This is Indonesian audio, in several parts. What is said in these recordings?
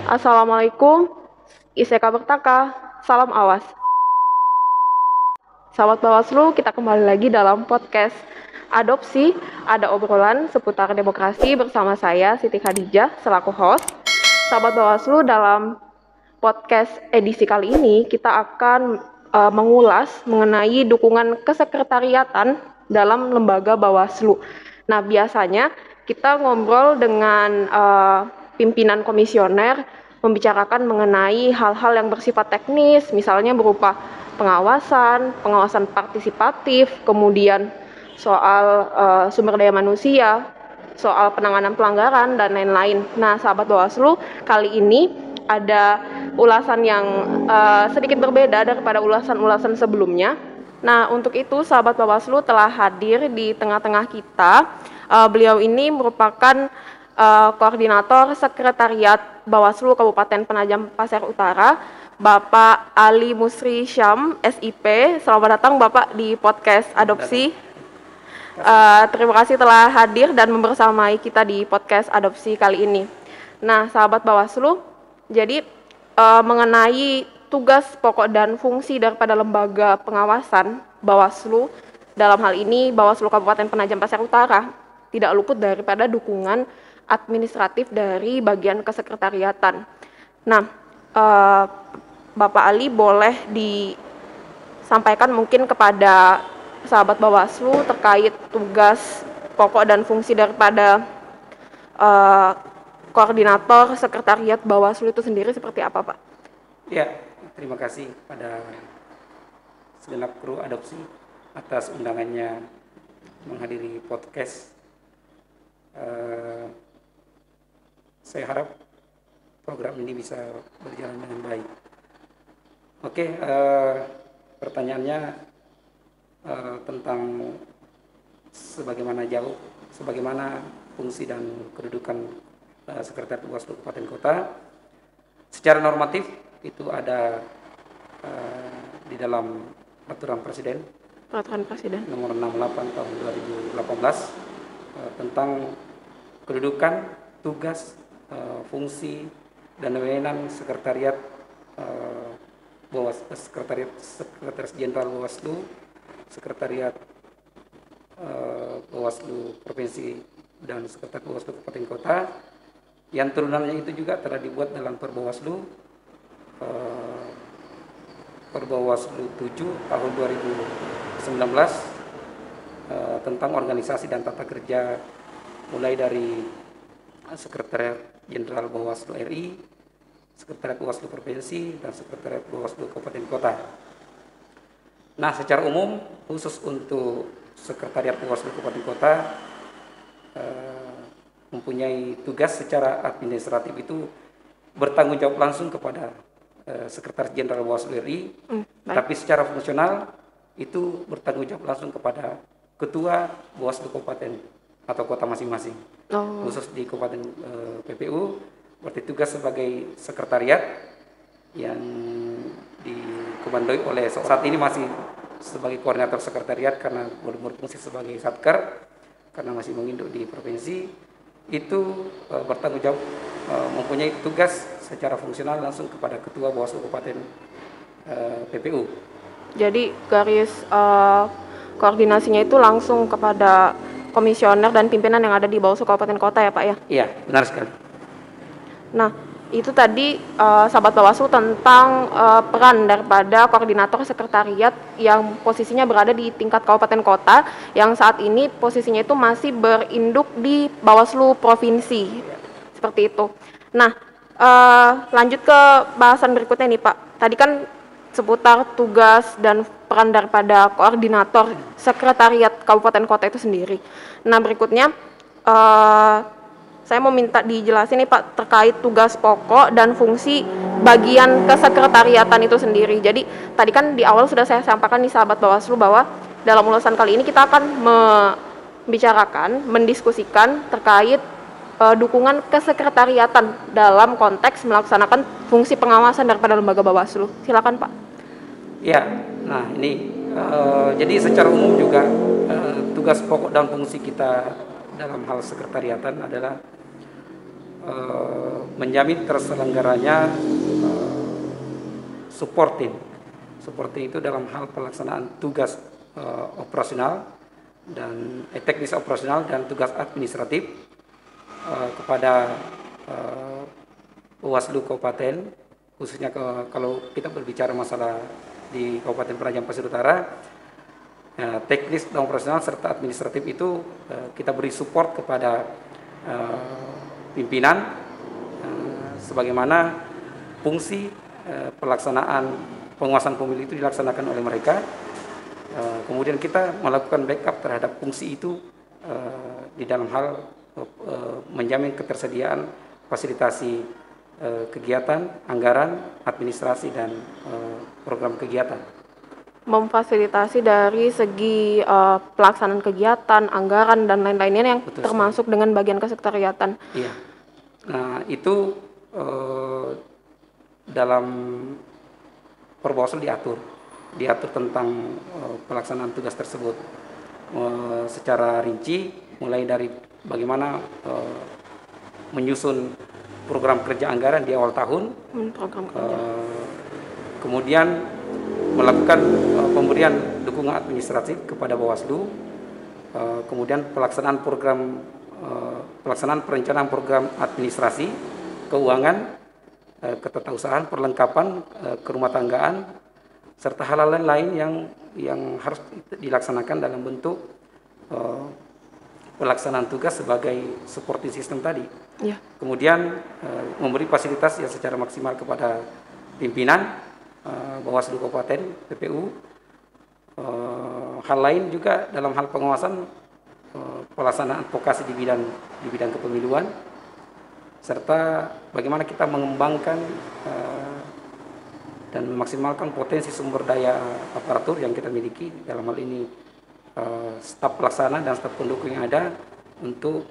Assalamualaikum, Iseka Bertaka, salam awas. Sahabat Bawaslu, kita kembali lagi dalam podcast Adopsi, ada obrolan seputar demokrasi bersama saya, Siti Khadijah, selaku host. Sahabat Bawaslu, dalam podcast edisi kali ini, kita akan mengulas mengenai dukungan kesekretariatan dalam lembaga Bawaslu. Nah, biasanya kita ngobrol dengan pimpinan komisioner, membicarakan mengenai hal-hal yang bersifat teknis, misalnya berupa pengawasan partisipatif, kemudian soal sumber daya manusia, soal penanganan pelanggaran, dan lain-lain. Nah, sahabat Bawaslu, kali ini ada ulasan yang sedikit berbeda daripada ulasan-ulasan sebelumnya. Nah, untuk itu sahabat Bawaslu telah hadir di tengah-tengah kita. Beliau ini merupakan koordinator sekretariat Bawaslu Kabupaten Penajam Pasir Utara, Bapak Ali Musri Syam, SIP. Selamat datang Bapak di podcast Adopsi. Terima kasih telah hadir dan membersamai kita di podcast Adopsi kali ini. Nah, sahabat Bawaslu, jadi mengenai tugas pokok dan fungsi daripada lembaga pengawasan Bawaslu, dalam hal ini Bawaslu Kabupaten Penajam Pasir Utara, tidak luput daripada dukungan administratif dari bagian kesekretariatan. Nah, Bapak Ali boleh disampaikan mungkin kepada sahabat Bawaslu terkait tugas pokok dan fungsi daripada koordinator sekretariat Bawaslu itu sendiri seperti apa, Pak? Ya, terima kasih pada segenap kru Adopsi atas undangannya menghadiri podcast. Saya harap program ini bisa berjalan dengan baik. Oke, pertanyaannya tentang sebagaimana fungsi dan kedudukan Sekretariat Bawaslu Kabupaten Kota. Secara normatif itu ada di dalam Peraturan Presiden nomor 68 tahun 2018 tentang kedudukan, tugas, fungsi dan wewenang Sekretariat Sekretaris Jenderal Bawaslu, Sekretariat Bawaslu Provinsi dan Sekretariat Bawaslu Kabupaten Kota, yang turunannya itu juga telah dibuat dalam Perbawaslu 7 tahun 2019 tentang organisasi dan tata kerja, mulai dari Sekretariat Jenderal Bawaslu RI, Sekretariat Bawaslu Provinsi, dan Sekretariat Bawaslu Kabupaten Kota. Nah, secara umum khusus untuk Sekretariat Bawaslu Kabupaten Kota mempunyai tugas secara administratif itu bertanggung jawab langsung kepada Sekretaris Jenderal Bawaslu RI, tapi secara fungsional itu bertanggung jawab langsung kepada Ketua Bawaslu Kabupaten atau kota masing-masing. Khusus di Kabupaten PPU berarti tugas sebagai sekretariat yang dikomandoi oleh saat ini masih sebagai koordinator sekretariat karena belum berfungsi sebagai satker karena masih menginduk di provinsi, itu bertanggung jawab mempunyai tugas secara fungsional langsung kepada Ketua Bawaslu Kabupaten PPU. Jadi garis koordinasinya itu langsung kepada komisioner dan pimpinan yang ada di Bawaslu Kabupaten Kota ya Pak ya? Iya, benar sekali. Nah, itu tadi sahabat Bawaslu tentang peran daripada koordinator sekretariat yang posisinya berada di tingkat kabupaten kota, yang saat ini posisinya itu masih berinduk di Bawaslu Provinsi, seperti itu. Nah, lanjut ke bahasan berikutnya nih Pak. Tadi kan seputar tugas dan peran daripada koordinator sekretariat kabupaten kota itu sendiri. Nah, berikutnya saya mau minta dijelasin nih Pak terkait tugas pokok dan fungsi bagian kesekretariatan itu sendiri. Jadi tadi kan di awal sudah saya sampaikan nih sahabat Bawaslu bahwa dalam ulasan kali ini kita akan mendiskusikan terkait dukungan kesekretariatan dalam konteks melaksanakan fungsi pengawasan daripada lembaga Bawaslu. Silakan Pak. Ya, nah ini jadi secara umum juga tugas pokok dan fungsi kita dalam hal sekretariatan adalah menjamin terselenggaranya supporting. Supporting itu dalam hal pelaksanaan tugas operasional dan teknis operasional dan tugas administratif kepada Bawaslu Kabupaten, khususnya kalau kita berbicara masalah di Kabupaten Penajam Pasir Utara, teknis dan operasional serta administratif itu kita beri support kepada pimpinan sebagaimana fungsi pelaksanaan penguasaan pemilu itu dilaksanakan oleh mereka. Kemudian kita melakukan backup terhadap fungsi itu di dalam hal menjamin ketersediaan fasilitasi kegiatan, anggaran, administrasi, dan program kegiatan. Memfasilitasi dari segi pelaksanaan kegiatan, anggaran, dan lain-lainnya yang Betul termasuk sekali dengan bagian kesekretariatan. Iya. Nah, itu dalam Perbawaslu diatur tentang pelaksanaan tugas tersebut secara rinci, mulai dari bagaimana menyusun program kerja anggaran di awal tahun, kemudian melakukan pemberian dukungan administratif kepada Bawaslu, kemudian pelaksanaan perencanaan program administrasi, keuangan, ketatausahaan, perlengkapan, kerumah tanggaan, serta hal-hal lain yang harus dilaksanakan dalam bentuk pelaksanaan tugas sebagai supporting system tadi. Ya. Kemudian memberi fasilitas yang secara maksimal kepada pimpinan Bawaslu Kabupaten, PPU. Hal lain juga dalam hal pengawasan pelaksanaan advokasi di bidang kepemiluan, serta bagaimana kita mengembangkan dan memaksimalkan potensi sumber daya aparatur yang kita miliki, dalam hal ini staf pelaksana dan staf pendukung yang ada, untuk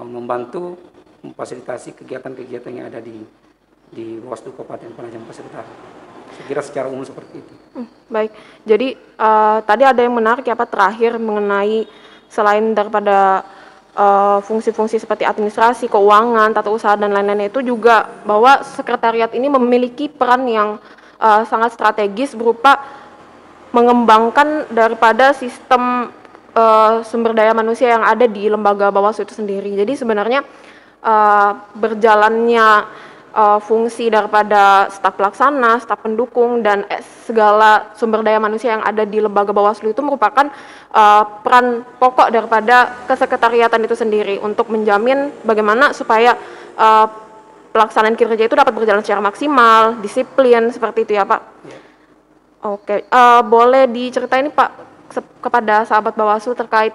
membantu memfasilitasi kegiatan-kegiatan yang ada di Bawaslu Kabupaten Penajam Pasir Utara. Saya kira secara umum seperti itu. Baik, jadi tadi ada yang menarik ya Pak terakhir mengenai selain daripada fungsi-fungsi seperti administrasi, keuangan, tata usaha, dan lain-lainnya, itu juga bahwa sekretariat ini memiliki peran yang sangat strategis berupa mengembangkan daripada sistem sumber daya manusia yang ada di lembaga Bawaslu itu sendiri. Jadi sebenarnya berjalannya fungsi daripada staf pelaksana, staf pendukung, dan segala sumber daya manusia yang ada di lembaga Bawaslu itu merupakan peran pokok daripada kesekretariatan itu sendiri untuk menjamin bagaimana supaya pelaksanaan kinerja itu dapat berjalan secara maksimal, disiplin, seperti itu ya Pak. Ya. Oke, boleh diceritain Pak kepada sahabat Bawaslu terkait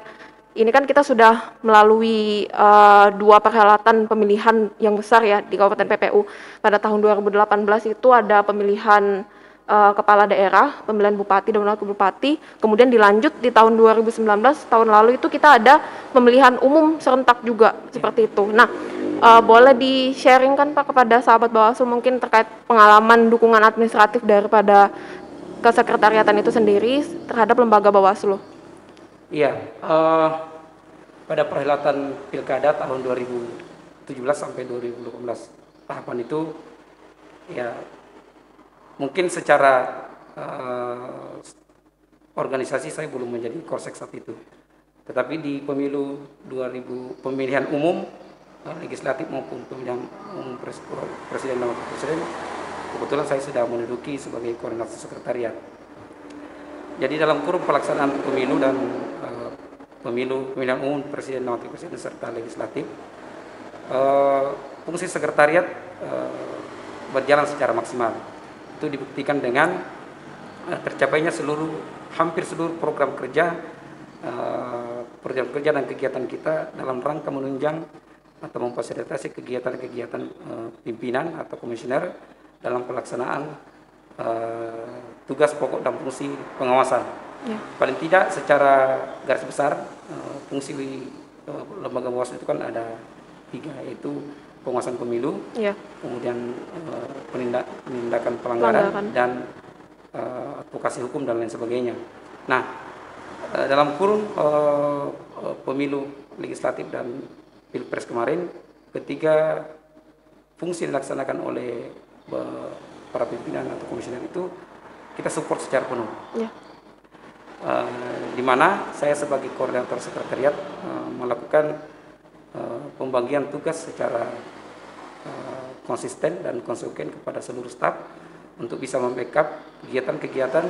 ini, kan kita sudah melalui 2 perhelatan pemilihan yang besar ya di Kabupaten PPU. Pada tahun 2018 itu ada pemilihan kepala daerah, pemilihan bupati dan wakil bupati, kemudian dilanjut di tahun 2019, tahun lalu itu kita ada pemilihan umum serentak juga, seperti itu. Nah, boleh di-sharingkan Pak kepada sahabat Bawaslu mungkin terkait pengalaman dukungan administratif daripada kesekretariatan itu sendiri terhadap lembaga Bawaslu. Iya, pada perhelatan pilkada tahun 2017 sampai 2018, tahapan itu ya mungkin secara organisasi saya belum menjadi korsek saat itu, tetapi di pemilu 2000 pemilihan umum legislatif maupun pemilihan umum presiden dan wakil presiden, kebetulan saya sudah menduduki sebagai koordinator sekretariat. Jadi dalam kurun pelaksanaan pemilu dan pemilihan umum presiden dan wakil presiden serta legislatif, fungsi sekretariat berjalan secara maksimal. Itu dibuktikan dengan tercapainya hampir seluruh program kerja dan kegiatan kita dalam rangka menunjang atau memfasilitasi kegiatan-kegiatan pimpinan atau komisioner dalam pelaksanaan tugas pokok dan fungsi pengawasan. Ya. Paling tidak secara garis besar fungsi lembaga Bawaslu itu kan ada 3, yaitu pengawasan pemilu, ya, kemudian penindakan pelanggaran, dan advokasi hukum dan lain sebagainya. Nah, dalam kurun pemilu legislatif dan pilpres kemarin, ketiga, fungsi dilaksanakan oleh para pimpinan atau komisioner itu kita support secara penuh. Ya. Di mana saya sebagai koordinator sekretariat melakukan pembagian tugas secara konsisten dan konsekuen kepada seluruh staf untuk bisa membackup kegiatan-kegiatan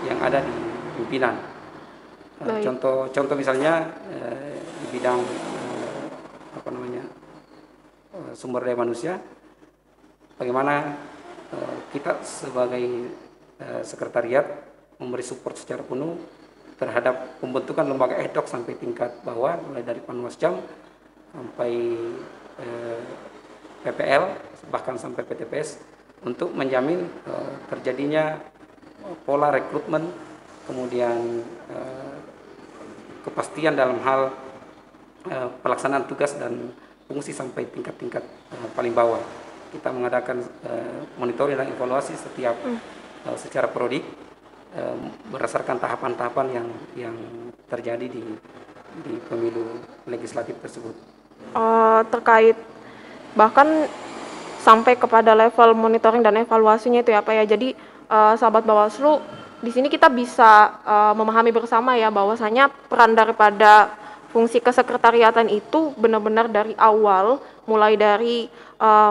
yang ada di pimpinan. Contoh misalnya di bidang sumber daya manusia, bagaimana kita sebagai sekretariat memberi support secara penuh terhadap pembentukan lembaga ad hoc sampai tingkat bawah, mulai dari Panwascam sampai PPL bahkan sampai PTPS, untuk menjamin terjadinya pola rekrutmen, kemudian kepastian dalam hal pelaksanaan tugas dan fungsi sampai tingkat-tingkat paling bawah. Kita mengadakan monitoring dan evaluasi setiap secara prodik berdasarkan tahapan-tahapan yang terjadi di pemilu legislatif tersebut. Terkait bahkan sampai kepada level monitoring dan evaluasinya itu ya Pak ya. Jadi sahabat Bawaslu, di sini kita bisa memahami bersama ya bahwasanya peran daripada fungsi kesekretariatan itu benar-benar dari awal, mulai dari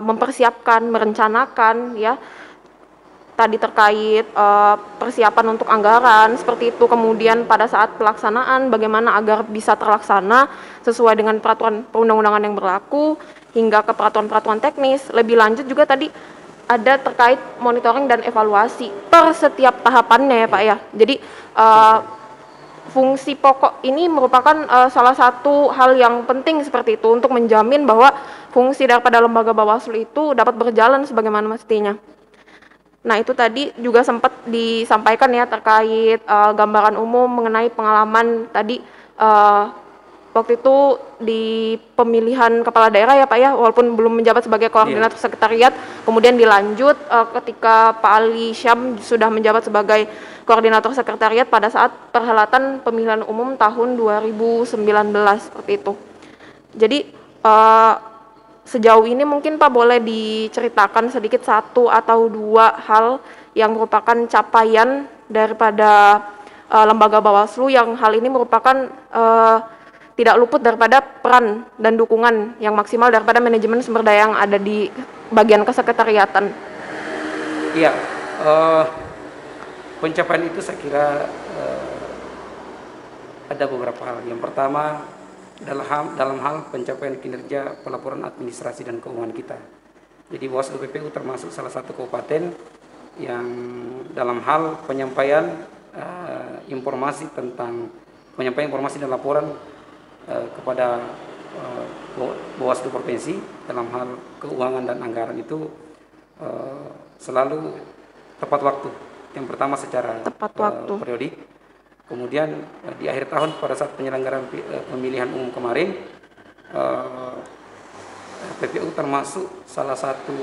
mempersiapkan, merencanakan ya, tadi terkait persiapan untuk anggaran seperti itu, kemudian pada saat pelaksanaan bagaimana agar bisa terlaksana sesuai dengan peraturan perundang-undangan yang berlaku hingga ke peraturan-peraturan teknis. Lebih lanjut juga tadi ada terkait monitoring dan evaluasi per setiap tahapannya ya Pak ya. Jadi fungsi pokok ini merupakan salah satu hal yang penting seperti itu untuk menjamin bahwa fungsi daripada lembaga Bawaslu itu dapat berjalan sebagaimana mestinya. Nah, itu tadi juga sempat disampaikan ya terkait gambaran umum mengenai pengalaman tadi waktu itu di pemilihan kepala daerah ya Pak ya, walaupun belum menjabat sebagai koordinator sekretariat, kemudian dilanjut ketika Pak Ali Syam sudah menjabat sebagai koordinator sekretariat pada saat perhelatan pemilihan umum tahun 2019 seperti itu. Jadi sejauh ini mungkin Pak boleh diceritakan sedikit satu atau dua hal yang merupakan capaian daripada lembaga Bawaslu yang hal ini merupakan tidak luput daripada peran dan dukungan yang maksimal daripada manajemen sumber daya yang ada di bagian kesekretariatan. Iya, pencapaian itu saya kira ada beberapa hal. Yang pertama, dalam hal pencapaian kinerja pelaporan administrasi dan keuangan kita. Jadi Bawaslu PPU termasuk salah satu kabupaten yang dalam hal penyampaian informasi dan laporan kepada Bawaslu Provinsi dalam hal keuangan dan anggaran itu selalu tepat waktu. Yang pertama secara periodik. Kemudian di akhir tahun pada saat penyelenggaraan pemilihan umum kemarin, PPU termasuk salah satu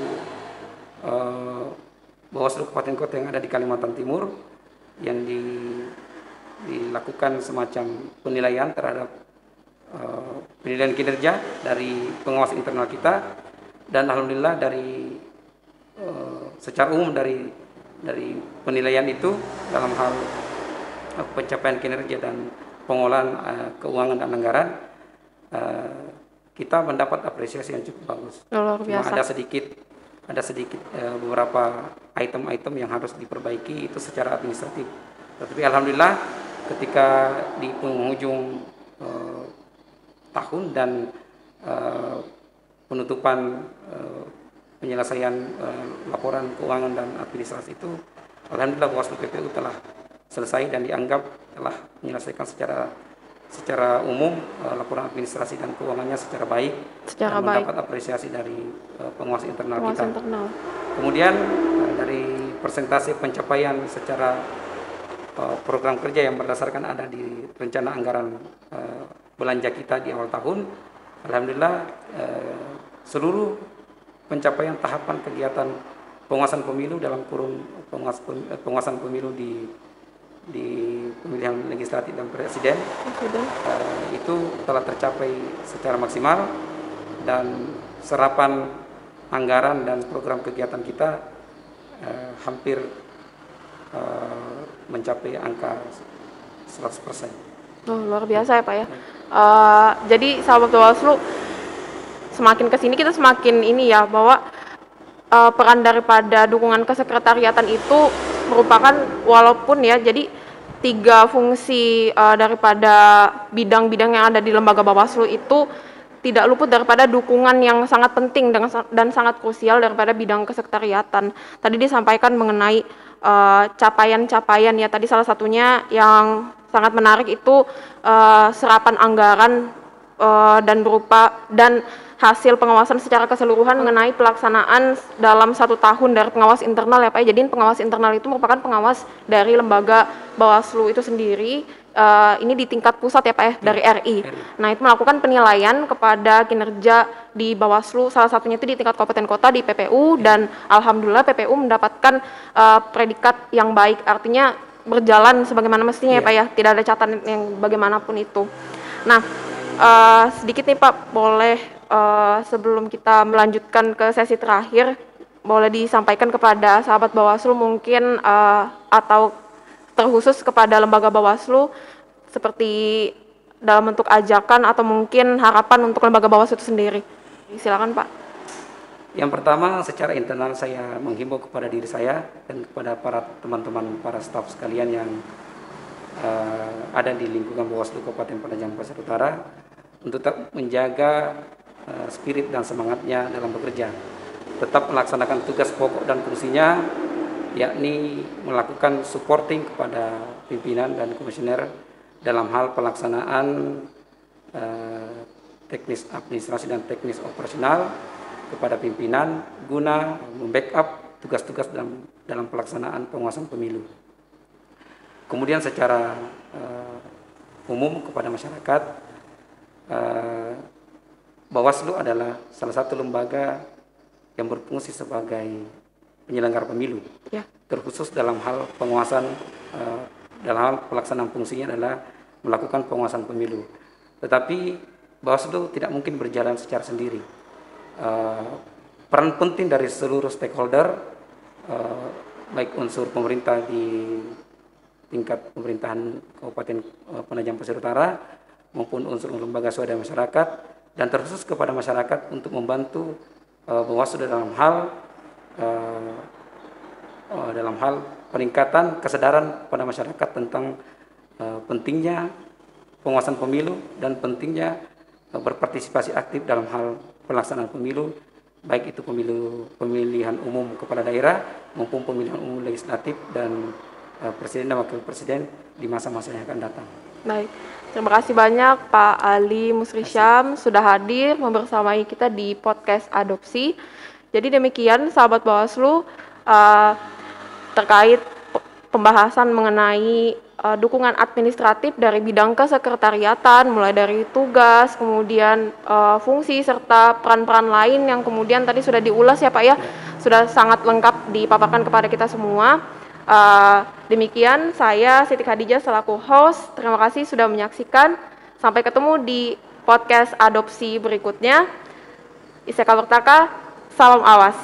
Bawaslu kabupaten kota yang ada di Kalimantan Timur yang dilakukan semacam penilaian terhadap penilaian kinerja dari pengawas internal kita, dan alhamdulillah dari secara umum dari penilaian itu dalam hal pencapaian kinerja dan pengolahan keuangan dan anggaran, kita mendapat apresiasi yang cukup bagus. Luar biasa. Cuma ada sedikit beberapa item-item yang harus diperbaiki itu secara administratif. Tetapi alhamdulillah ketika di penghujung tahun dan penutupan penyelesaian laporan keuangan dan administrasi itu, alhamdulillah Bawaslu PPU telah selesai dan dianggap telah menyelesaikan secara umum laporan administrasi dan keuangannya secara baik, dan mendapat apresiasi dari pengawas internal kita. Kemudian dari persentase pencapaian secara program kerja yang berdasarkan ada di rencana anggaran belanja kita di awal tahun, alhamdulillah seluruh pencapaian tahapan kegiatan penguasaan pemilu dalam kurun penguasaan pemilu di pemilihan legislatif dan presiden itu telah tercapai secara maksimal, dan serapan anggaran dan program kegiatan kita hampir mencapai angka 100%. Oh, luar biasa ya Pak ya. Jadi sahabat Bawaslu, semakin kesini kita semakin ini ya, bahwa peran daripada dukungan kesekretariatan itu merupakan, walaupun ya, jadi 3 fungsi daripada bidang-bidang yang ada di lembaga Bawaslu itu tidak luput daripada dukungan yang sangat penting dan sangat krusial daripada bidang kesekretariatan. Tadi disampaikan mengenai capaian-capaian ya, tadi salah satunya yang sangat menarik itu serapan anggaran dan hasil pengawasan secara keseluruhan mengenai pelaksanaan dalam 1 tahun dari pengawas internal ya Pak. Jadi pengawas internal itu merupakan pengawas dari lembaga Bawaslu itu sendiri. Ini di tingkat pusat ya Pak ya, dari RI. Nah, itu melakukan penilaian kepada kinerja di Bawaslu, salah satunya itu di tingkat kabupaten kota di PPU, dan alhamdulillah PPU mendapatkan predikat yang baik, artinya berjalan sebagaimana mestinya ya Pak ya, tidak ada catatan yang bagaimanapun itu. Nah, sedikit nih Pak, boleh sebelum kita melanjutkan ke sesi terakhir, boleh disampaikan kepada sahabat Bawaslu mungkin atau terkhusus kepada lembaga Bawaslu, seperti dalam bentuk ajakan atau mungkin harapan untuk lembaga Bawaslu itu sendiri. Silakan Pak. Yang pertama, secara internal saya menghimbau kepada diri saya dan kepada para teman-teman, para staf sekalian yang ada di lingkungan Bawaslu Kabupaten Penajam Pasir Utara untuk tetap menjaga spirit dan semangatnya dalam bekerja, tetap melaksanakan tugas pokok dan fungsinya, yakni melakukan supporting kepada pimpinan dan komisioner dalam hal pelaksanaan teknis administrasi dan teknis operasional kepada pimpinan guna membackup tugas-tugas dalam pelaksanaan penguasaan pemilu. Kemudian secara umum kepada masyarakat, Bawaslu adalah salah satu lembaga yang berfungsi sebagai penyelenggara pemilu, terkhusus dalam hal penguasaan, dalam hal pelaksanaan fungsinya adalah melakukan penguasaan pemilu. Tetapi Bawaslu tidak mungkin berjalan secara sendiri. Peran penting dari seluruh stakeholder, baik unsur pemerintah di tingkat pemerintahan Kabupaten Penajam Pasir Utara maupun unsur lembaga swadaya masyarakat, dan terkhusus kepada masyarakat untuk membantu Bawaslu dalam hal peningkatan kesadaran pada masyarakat tentang pentingnya penguasaan pemilu dan pentingnya berpartisipasi aktif dalam hal pelaksanaan pemilu, baik itu pemilihan umum kepala daerah maupun pemilihan umum legislatif dan presiden dan wakil presiden di masa-masa yang akan datang. Baik, terima kasih banyak Pak Ali Musri Syam sudah hadir membersamai kita di podcast Adopsi. Jadi demikian sahabat Bawaslu, terkait pembahasan mengenai dukungan administratif dari bidang kesekretariatan, mulai dari tugas, kemudian fungsi serta peran-peran lain yang kemudian tadi sudah diulas ya Pak ya, sudah sangat lengkap dipaparkan kepada kita semua. Demikian saya Siti Khadijah selaku host. Terima kasih sudah menyaksikan. Sampai ketemu di podcast Adopsi berikutnya. Iseka Bertaka, salam awas.